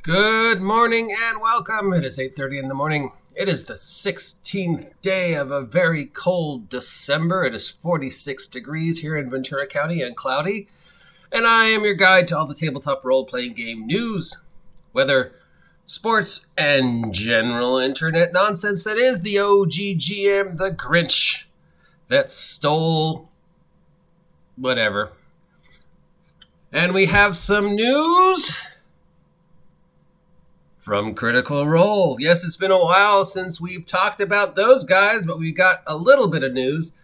Good morning and welcome. It is 8:30 in the morning. It is the 16th day of a very cold December. It is 46 degrees here in Ventura County and cloudy. And I am your guide to all the tabletop role-playing game news, weather, sports, and general internet nonsense that is the OGGM, the Grinch that stole whatever. And we have some news from Critical Role. Yes, it's been a while since we've talked about those guys, but we've got a little bit of news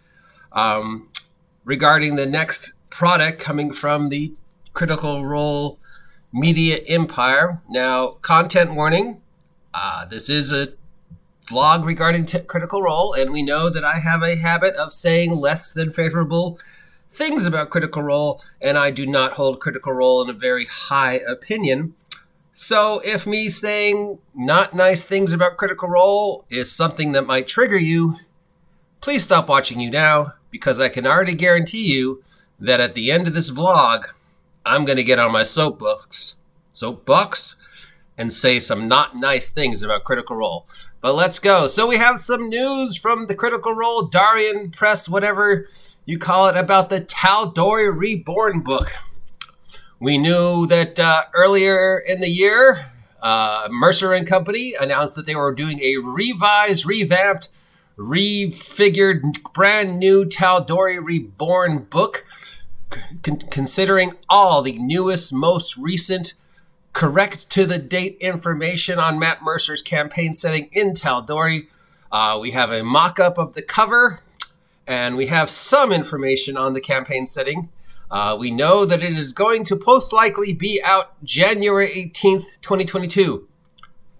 regarding the next product coming from the Critical Role media empire. Now, content warning, this is a vlog regarding Critical Role, and we know that I have a habit of saying less than favorable things about Critical Role, and I do not hold Critical Role in a very high opinion. So if me saying not nice things about Critical Role is something that might trigger you, please stop watching you now, because I can already guarantee you that at the end of this vlog, I'm going to get on my soapbox, and say some not nice things about Critical Role. But let's go. So we have some news from the Critical Role Darien Press, whatever you call it, about the Tal'Dorei Reborn book. We knew that earlier in the year, Mercer and Company announced that they were doing a revised, revamped, refigured, brand new Tal'Dorei Reborn book, considering all the newest, most recent, correct-to-the-date information on Matt Mercer's campaign setting in Tal'Dorei. We have a mock-up of the cover, and we have some information on the campaign setting. We know that it is going to most likely be out January 18th, 2022.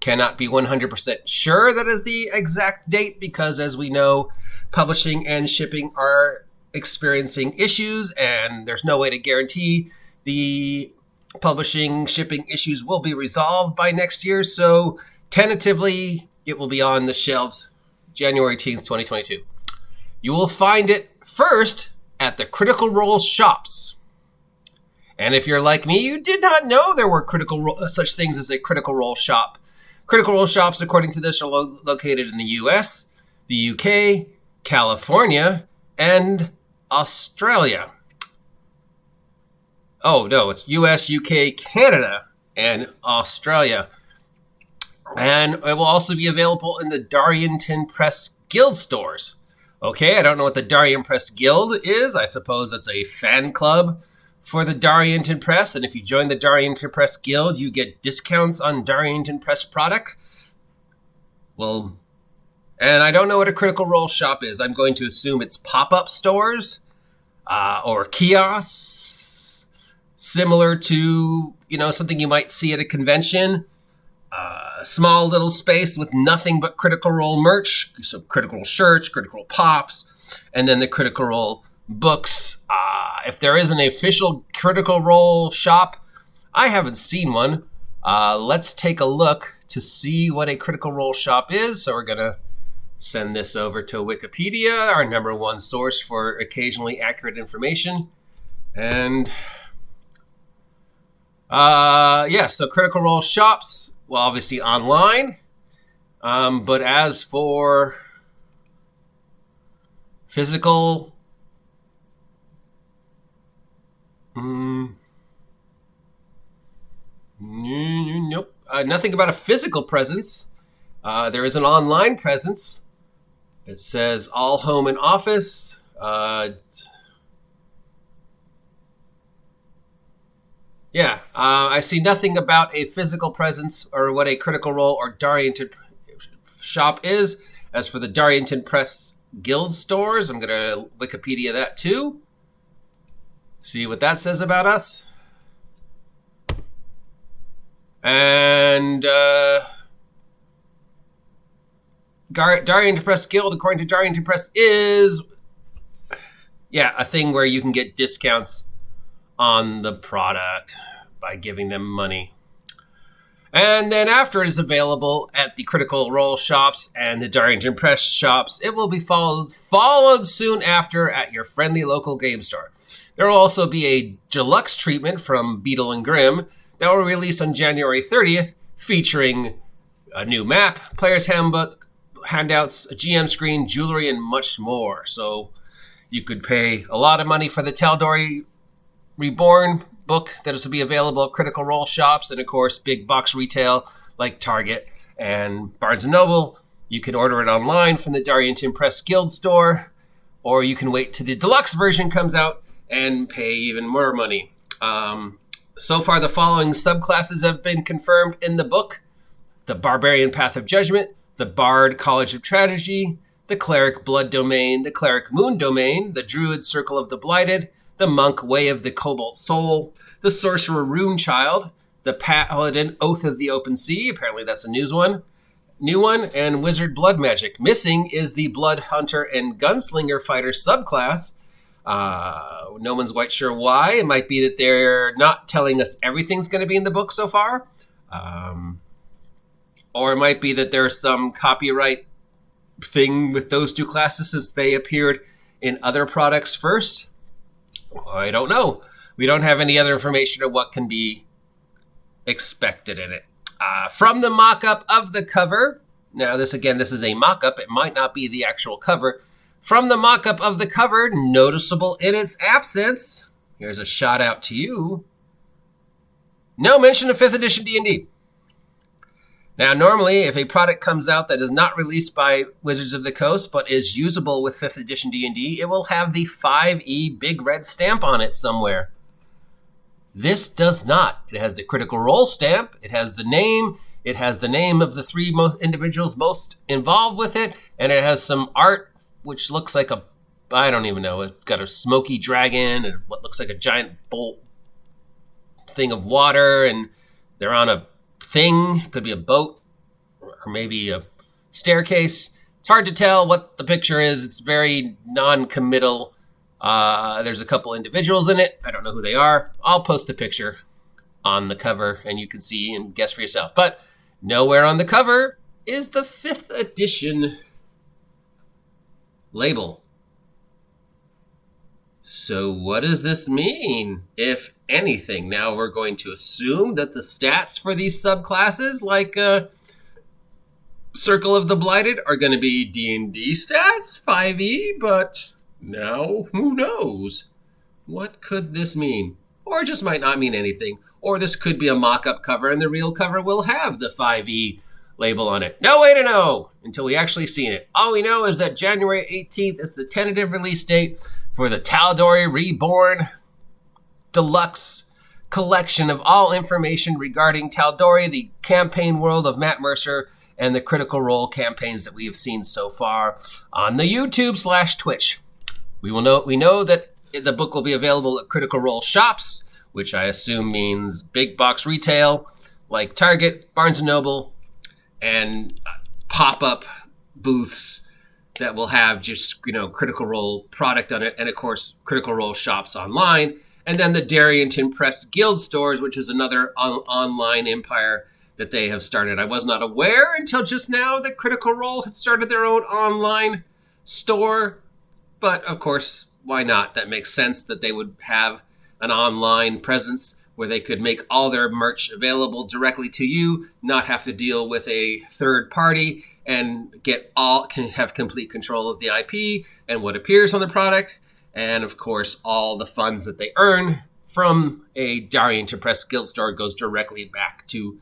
Cannot be 100% sure that is the exact date because, as we know, publishing and shipping are experiencing issues, and there's no way to guarantee the publishing, shipping issues will be resolved by next year. So, tentatively, it will be on the shelves January 18th, 2022. You will find it first at the Critical Role shops. And if you're like me, you did not know there were such things as a Critical Role shop. Critical Role shops, according to this, are located in the US, the UK, California, and Australia. Oh, no, it's US, UK, Canada, and Australia. And it will also be available in the Darlington Press Guild stores. Okay, I don't know what the Darien Press Guild is. I suppose it's a fan club for the Darlington Press. And if you join the Darlington Press Guild, you get discounts on Darlington Press product. Well, and I don't know what a Critical Role shop is. I'm going to assume it's pop-up stores or kiosks, similar to, something you might see at a convention. A small little space with nothing but Critical Role merch, so Critical Role shirts, Critical Role pops, and then the Critical Role books. If there is an official Critical Role shop, I haven't seen one. Let's take a look to see what a Critical Role shop is. So we're going to send this over to Wikipedia, our number one source for occasionally accurate information. And so Critical Role shops, well, obviously online. But as for physical, nope. Nothing about a physical presence. There is an online presence. It says all home and office. I see nothing about a physical presence or what a Critical Role or Darlington shop is. As for the Darlington Press Guild stores, I'm going to Wikipedia that too. See what that says about us. And Darlington Press Guild, according to Darlington Press, is a thing where you can get discounts on the product by giving them money. And then after it is available at the Critical Role shops and the Darlington Press shops, it will be followed soon after at your friendly local game store. There will also be a deluxe treatment from Beetle and Grimm that will release on January 30th featuring a new map, player's handbook, handouts, a GM screen, jewelry, and much more. So you could pay a lot of money for the Tal'Dorei Reborn book that is to be available at Critical Role shops and, of course, big box retail like Target and Barnes & Noble. You can order it online from the Darlington Press Guild store, or you can wait till the deluxe version comes out and pay even more money. So far, the following subclasses have been confirmed in the book: the Barbarian Path of Judgment, the Bard College of Strategy, the Cleric Blood Domain, the Cleric Moon Domain, the Druid Circle of the Blighted, the Monk Way of the Cobalt Soul, the Sorcerer Rune Child, the Paladin Oath of the Open Sea, apparently that's a new one, and Wizard Blood Magic. Missing is the Blood Hunter and Gunslinger Fighter subclass. No one's quite sure why. It might be that they're not telling us everything's going to be in the book so far. Or it might be that there's some copyright thing with those two classes since they appeared in other products first. I don't know. We don't have any other information of what can be expected in it. From the mock-up of the cover, now this is a mock-up. It might not be the actual cover. From the mock-up of the cover, noticeable in its absence, here's a shout out to you, no mention of 5th edition D&D. Now, normally, if a product comes out that is not released by Wizards of the Coast, but is usable with 5th edition D&D, it will have the 5e big red stamp on it somewhere. This does not. It has the Critical Role stamp. It has the name. It has the name of the three individuals most involved with it. And it has some art, which looks like I don't even know. It's got a smoky dragon and what looks like a giant bolt thing of water. And they're on a thing. Could be a boat or maybe a staircase. It's hard to tell what the picture is. It's very non-committal. There's a couple individuals in it. I don't know who they are. I'll post the picture on the cover and you can see and guess for yourself. But nowhere on the cover is the 5th edition label. So what does this mean, if anything? Now we're going to assume that the stats for these subclasses, like Circle of the Blighted, are going to be D&D stats, 5e, but now who knows? What could this mean? Or it just might not mean anything. Or this could be a mock-up cover and the real cover will have the 5e label on it. No way to know until we actually see it. All we know is that January 18th is the tentative release date for the Tal'Dorei Reborn Deluxe collection of all information regarding Tal'Dorei, the campaign world of Matt Mercer, and the Critical Role campaigns that we have seen so far on the YouTube/Twitch. We know that the book will be available at Critical Role shops, which I assume means big box retail like Target, Barnes & Noble, and pop-up booths that will have just, Critical Role product on it, and of course, Critical Role shops online, and then the Darlington Press Guild stores, which is another online empire that they have started. I was not aware until just now that Critical Role had started their own online store, but of course, why not? That makes sense that they would have an online presence where they could make all their merch available directly to you, not have to deal with a third party, and can have complete control of the IP and what appears on the product, and of course all the funds that they earn from a Darlington Press Guild store goes directly back to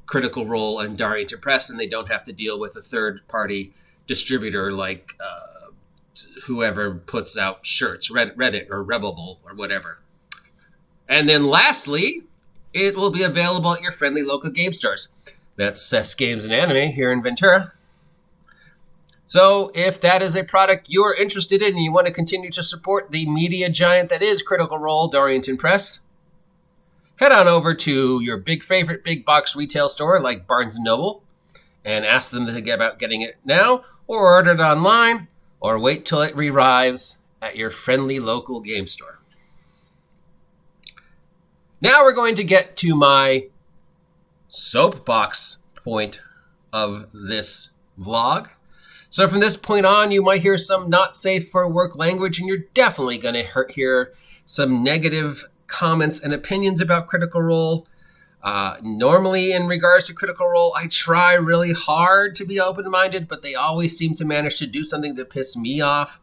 Critical Role and Darlington Press, and they don't have to deal with a third party distributor like whoever puts out shirts, Reddit or Rebel or whatever. And then lastly, it will be available at your friendly local game stores. That's Cess Games and Anime here in Ventura. So if that is a product you're interested in and you want to continue to support the media giant that is Critical Role Darlington Press, head on over to your favorite big box retail store like Barnes & Noble and ask them to get about getting it now, or order it online, or wait till it arrives at your friendly local game store. Now we're going to get to my soapbox point of this vlog. So from this point on, you might hear some not safe for work language, and you're definitely going to hear some negative comments and opinions about Critical Role. Normally, in regards to Critical Role, I try really hard to be open-minded, but they always seem to manage to do something to piss me off.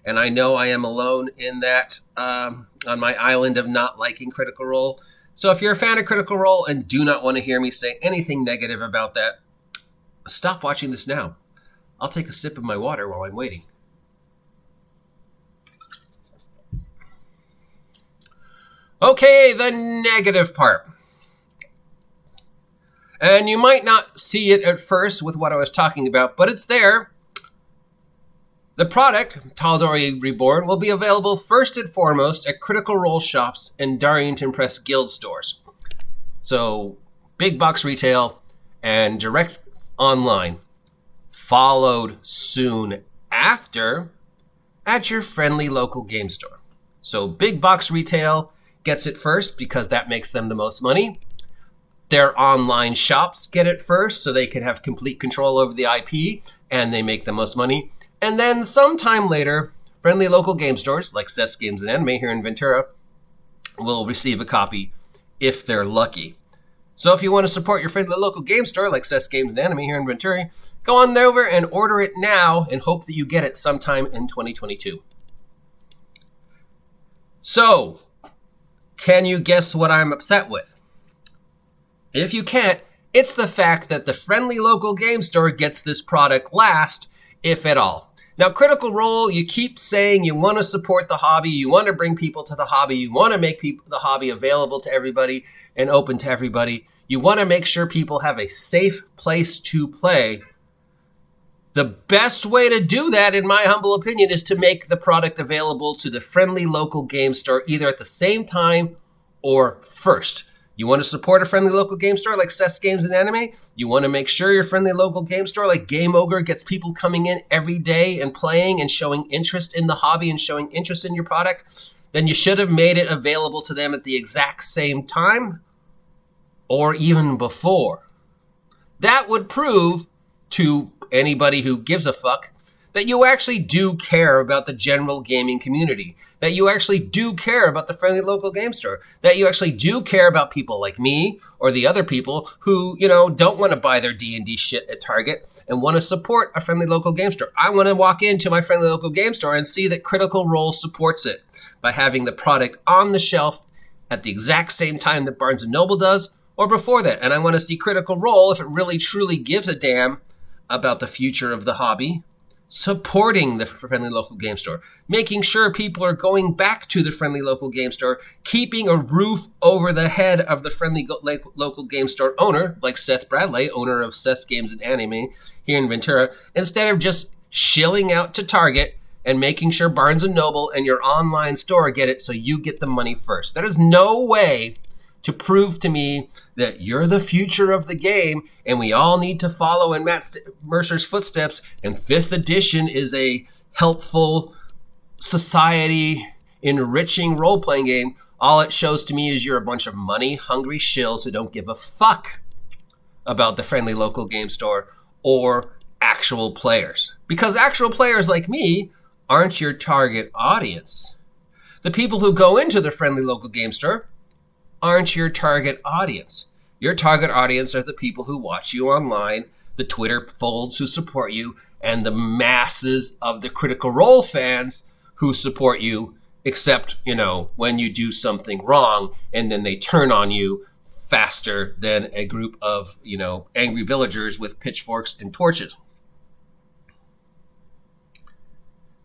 And I know I am alone in that on my island of not liking Critical Role. So if you're a fan of Critical Role and do not want to hear me say anything negative about that, stop watching this now. I'll take a sip of my water while I'm waiting. Okay, the negative part. And you might not see it at first with what I was talking about, but it's there. The product, TalDorei Reborn, will be available first and foremost at Critical Role shops and Darlington Press Guild stores. So, big box retail and direct online. Followed soon after at your friendly local game store. So, big box retail gets it first because that makes them the most money. Their online shops get it first so they can have complete control over the IP and they make the most money. And then sometime later, friendly local game stores like CES Games and Anime here in Ventura will receive a copy if they're lucky. So if you want to support your friendly local game store like CES Games and Anime here in Ventura, go on over and order it now and hope that you get it sometime in 2022. So, can you guess what I'm upset with? If you can't, it's the fact that the friendly local game store gets this product last, if at all. Now, Critical Role, you keep saying you want to support the hobby, you want to bring people to the hobby, you want to make the hobby available to everybody and open to everybody. You want to make sure people have a safe place to play. The best way to do that, in my humble opinion, is to make the product available to the friendly local game store either at the same time or first. You want to support a friendly local game store like CES Games and Anime? You want to make sure your friendly local game store like Game Ogre gets people coming in every day and playing and showing interest in the hobby and showing interest in your product? Then you should have made it available to them at the exact same time or even before. That would prove to anybody who gives a fuck that you actually do care about the general gaming community, that you actually do care about the friendly local game store, that you actually do care about people like me or the other people who, don't want to buy their D&D shit at Target and want to support a friendly local game store. I want to walk into my friendly local game store and see that Critical Role supports it by having the product on the shelf at the exact same time that Barnes & Noble does or before that. And I want to see Critical Role, if it really truly gives a damn about the future of the hobby, supporting the friendly local game store, making sure people are going back to the friendly local game store, keeping a roof over the head of the friendly local game store owner, like Seth Bradley, owner of CES Games and Anime here in Ventura, instead of just shilling out to Target and making sure Barnes & Noble and your online store get it so you get the money first. There is no way to prove to me that you're the future of the game and we all need to follow in Matt Mercer's footsteps and 5th edition is a helpful, society enriching role-playing game. All it shows to me is you're a bunch of money-hungry shills who don't give a fuck about the friendly local game store or actual players. Because actual players like me aren't your target audience. The people who go into the friendly local game store aren't your target audience. Your target audience are the people who watch you online, the Twitter folds who support you, and the masses of the Critical Role fans who support you, except, when you do something wrong and then they turn on you faster than a group of, angry villagers with pitchforks and torches.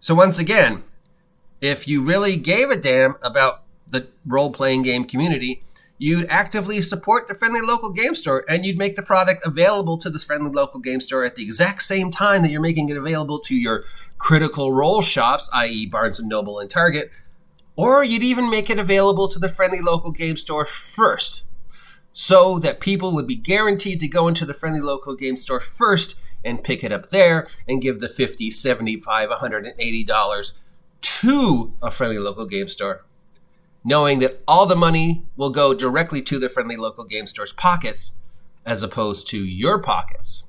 So once again, if you really gave a damn about the role-playing game community, you'd actively support the friendly local game store and you'd make the product available to this friendly local game store at the exact same time that you're making it available to your Critical Role shops, i.e. Barnes & Noble and Target, or you'd even make it available to the friendly local game store first so that people would be guaranteed to go into the friendly local game store first and pick it up there and give the $50, $75, $180 to a friendly local game store, knowing that all the money will go directly to the friendly local game store's pockets as opposed to your pockets.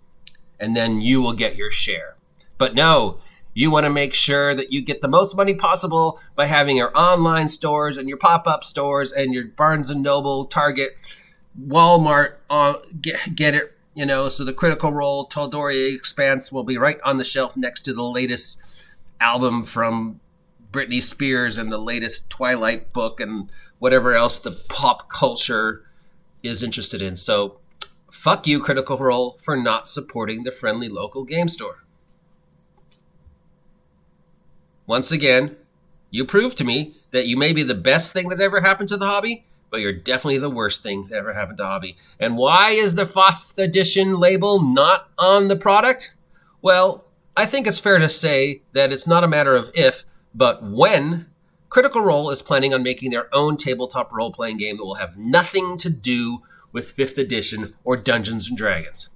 And then you will get your share. But no, you want to make sure that you get the most money possible by having your online stores and your pop-up stores and your Barnes & Noble, Target Walmart get it, so the Critical Role TalDorei Expanse will be right on the shelf next to the latest album from Britney Spears and the latest Twilight book and whatever else the pop culture is interested in. So fuck you, Critical Role, for not supporting the friendly local game store. Once again, you proved to me that you may be the best thing that ever happened to the hobby, but you're definitely the worst thing that ever happened to hobby. And why is the 5th edition label not on the product? Well, I think it's fair to say that it's not a matter of if, but when Critical Role is planning on making their own tabletop role-playing game that will have nothing to do with 5th edition or Dungeons & Dragons.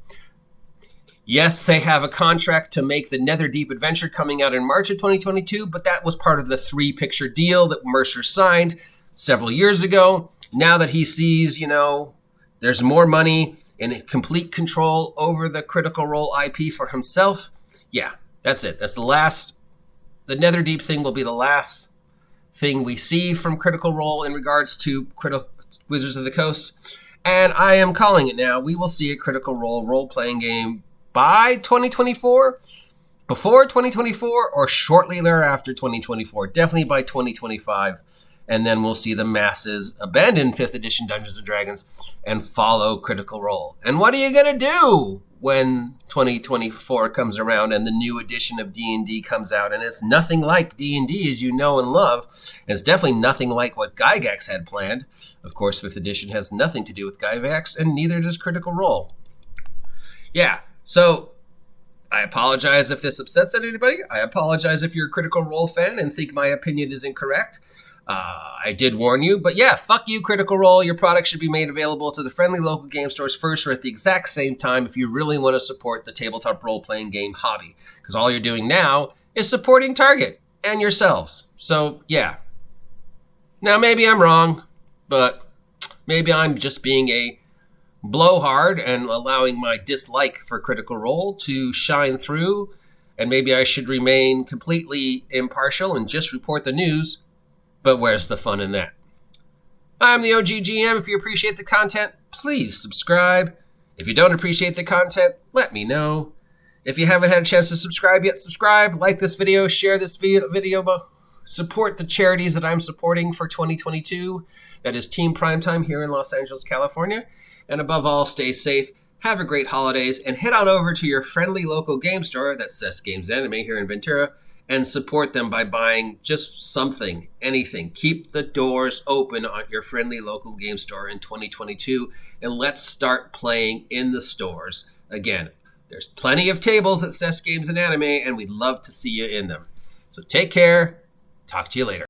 Yes, they have a contract to make the Netherdeep Adventure coming out in March of 2022, but that was part of the 3-picture deal that Mercer signed several years ago. Now that he sees, there's more money and complete control over the Critical Role IP for himself, yeah, that's it. That's the last. The Netherdeep thing will be the last thing we see from Critical Role in regards to Wizards of the Coast. And I am calling it now. We will see a Critical Role role-playing game by 2024, before 2024, or shortly thereafter 2024. Definitely by 2025. And then we'll see the masses abandon 5th edition Dungeons & Dragons and follow Critical Role. And what are you going to do when 2024 comes around and the new edition of D&D comes out? And it's nothing like D&D as you know and love. And it's definitely nothing like what Gygax had planned. Of course, 5th edition has nothing to do with Gygax, and neither does Critical Role. Yeah, so I apologize if this upsets anybody. I apologize if you're a Critical Role fan and think my opinion is incorrect. I did warn you, but yeah, fuck you, Critical Role. Your product should be made available to the friendly local game stores first or at the exact same time if you really want to support the tabletop role-playing game hobby. Because all you're doing now is supporting Target and yourselves. So, yeah. Now, maybe I'm wrong, but maybe I'm just being a blowhard and allowing my dislike for Critical Role to shine through, and maybe I should remain completely impartial and just report the news. But where's the fun in that? I'm the OGGM. If you appreciate the content, please subscribe. If you don't appreciate the content, let me know. If you haven't had a chance to subscribe yet, subscribe, like this video, share this video, support the charities that I'm supporting for 2022. That is Team Primetime here in Los Angeles, California. And above all, stay safe, have a great holidays, and head on over to your friendly local game store, that's Cess Games Anime here in Ventura, and support them by buying just something, anything. Keep the doors open on your friendly local game store in 2022, and let's start playing in the stores. Again, there's plenty of tables at Cess Games and Anime, and we'd love to see you in them. So take care. Talk to you later.